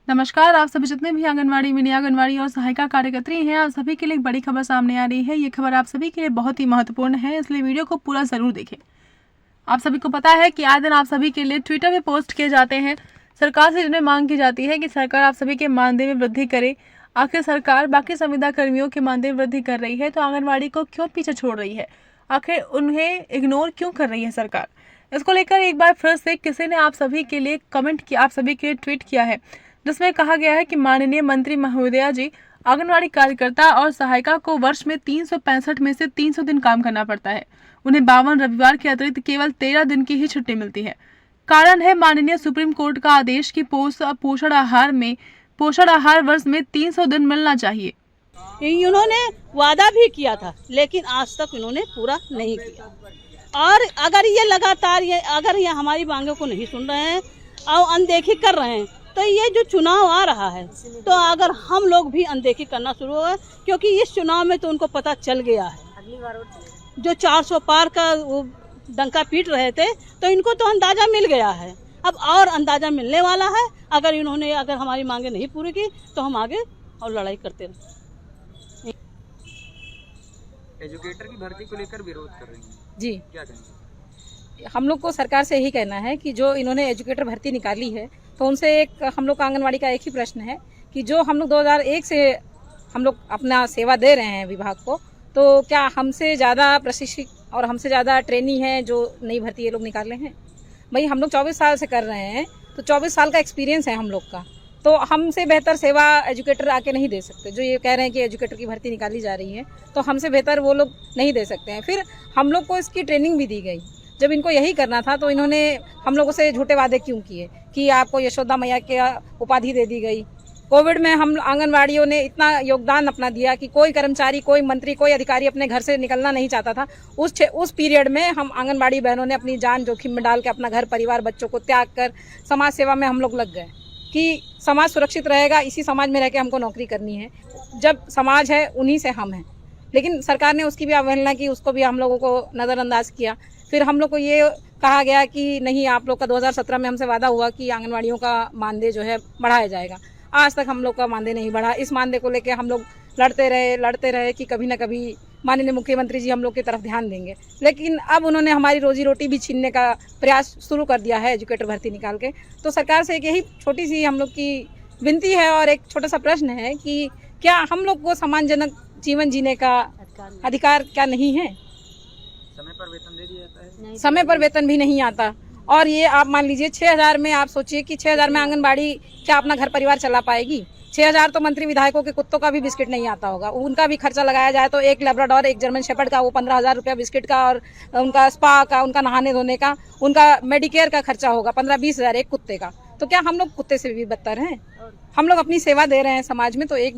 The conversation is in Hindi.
नमस्कार, आप सभी जितने भी आंगनवाड़ी, मिनी आंगनवाड़ी और सहायिका कार्यकर्त्री हैं, आप सभी के लिए एक बड़ी खबर सामने आ रही है। ये खबर आप सभी के लिए बहुत ही महत्वपूर्ण है, इसलिए वीडियो को पूरा जरूर देखें। आप सभी को पता है कि आए दिन आप सभी के लिए ट्विटर पे पोस्ट किए जाते हैं। सरकार से जिन्हें मांग की जाती है कि सरकार आप सभी के मानदेय में वृद्धि करे। आखिर सरकार बाकी संविदा कर्मियों के मानदेय में वृद्धि कर रही है तो आंगनवाड़ी को क्यों पीछे छोड़ रही है? आखिर उन्हें इग्नोर क्यों कर रही है सरकार? इसको लेकर एक बार फिर से किसी ने आप सभी के लिए कमेंट किया, आप सभी के लिए ट्वीट किया है, जिसमें कहा गया है कि माननीय मंत्री महोदया जी, आंगनवाड़ी कार्यकर्ता और सहायिका को वर्ष में 365 में से 300 दिन काम करना पड़ता है। उन्हें 52 रविवार के अतिरिक्त केवल 13 दिन की ही छुट्टी मिलती है। कारण है माननीय सुप्रीम कोर्ट का आदेश कि पोषण आहार वर्ष में 300 दिन मिलना चाहिए। इन्होंने वादा भी किया था लेकिन आज तक इन्होंने पूरा नहीं किया। और अगर ये लगातार अगर ये हमारी मांगों को नहीं सुन रहे हैं और अनदेखी कर रहे हैं तो ये जो चुनाव आ रहा है तो अगर हम लोग भी अनदेखी करना शुरू हो गए, क्योंकि इस चुनाव में तो उनको पता चल गया है। जो 400 पार का वो डंका पीट रहे थे तो इनको तो अंदाजा मिल गया है, अब और अंदाजा मिलने वाला है। अगर हमारी मांगे नहीं पूरी की तो हम आगे और लड़ाई करते रहे। एजुकेटर की भर्ती को लेकर विरोध कर रही हैं जी, क्या कहेंगे? हम लोग को सरकार से यही कहना है कि जो इन्होंने एजुकेटर भर्ती निकाली है तो उनसे एक हम लोग आंगनवाड़ी का एक ही प्रश्न है कि जो हम लोग 2001 से हम लोग अपना सेवा दे रहे हैं विभाग को, तो क्या हमसे ज़्यादा प्रशिक्षित और हमसे ज़्यादा ट्रेनी है जो नई भर्ती ये लोग निकाले हैं? भाई हम लोग 24 साल से कर रहे हैं तो 24 साल का एक्सपीरियंस है हम लोग का, तो हमसे बेहतर सेवा एजुकेटर आके नहीं दे सकते। जो ये कह रहे हैं कि एजुकेटर की भर्ती निकाली जा रही है तो हमसे बेहतर वो लोग नहीं दे सकते हैं। फिर हम लोग को इसकी ट्रेनिंग भी दी गई। जब इनको यही करना था तो इन्होंने हम लोगों से झूठे वादे क्यों किए कि आपको यशोदा मैया की उपाधि दे दी गई। कोविड में हम आंगनवाड़ियों ने इतना योगदान अपना दिया कि कोई कर्मचारी, कोई मंत्री, कोई अधिकारी अपने घर से निकलना नहीं चाहता था। उस पीरियड में हम आंगनवाड़ी बहनों ने अपनी जान जोखिम में डाल के अपना घर परिवार बच्चों को त्याग कर समाज सेवा में हम लोग लग गए कि समाज सुरक्षित रहेगा, इसी समाज में रह के हमको नौकरी करनी है। जब समाज है उन्हीं से हम हैं, लेकिन सरकार ने उसकी भी अवहेलना की, उसको भी हम लोगों को नज़रअंदाज किया। फिर हम लोग को ये कहा गया कि नहीं, आप लोग का 2017 में हमसे वादा हुआ कि आंगनवाड़ियों का मानदेय जो है बढ़ाया जाएगा। आज तक हम लोग का मानदेय नहीं बढ़ा। इस मानदेय को लेकर हम लोग लड़ते रहे कि कभी ना कभी माननीय मुख्यमंत्री जी हम लोग की तरफ ध्यान देंगे, लेकिन अब उन्होंने हमारी रोजी रोटी भी छीनने का प्रयास शुरू कर दिया है एजुकेटर भर्ती निकाल के। तो सरकार से एक यही छोटी सी हम लोग की विनती है और एक छोटा सा प्रश्न है कि क्या हम लोग को सम्मानजनक जीवन जीने का अधिकार क्या नहीं है? समय पर वेतन दे दिया जाता है? समय पर वेतन भी नहीं आता। और ये आप मान लीजिए 6,000 में, आप सोचिए कि 6,000 में आंगनबाड़ी क्या अपना घर परिवार चला पाएगी? 6,000 तो मंत्री विधायकों के कुत्तों का भी बिस्किट नहीं आता होगा। उनका भी खर्चा लगाया जाए तो एक लेब्राडोर, एक जर्मन शेपर्ड का वो 15,000 रुपया बिस्किट का, और उनका स्पा का, उनका नहाने धोने का, उनका मेडिकेयर का खर्चा होगा 15-20 हज़ार एक कुत्ते का। तो क्या हम लोग कुत्ते से भी बदतर हैं? हम लोग अपनी सेवा दे रहे हैं समाज में, तो एक बात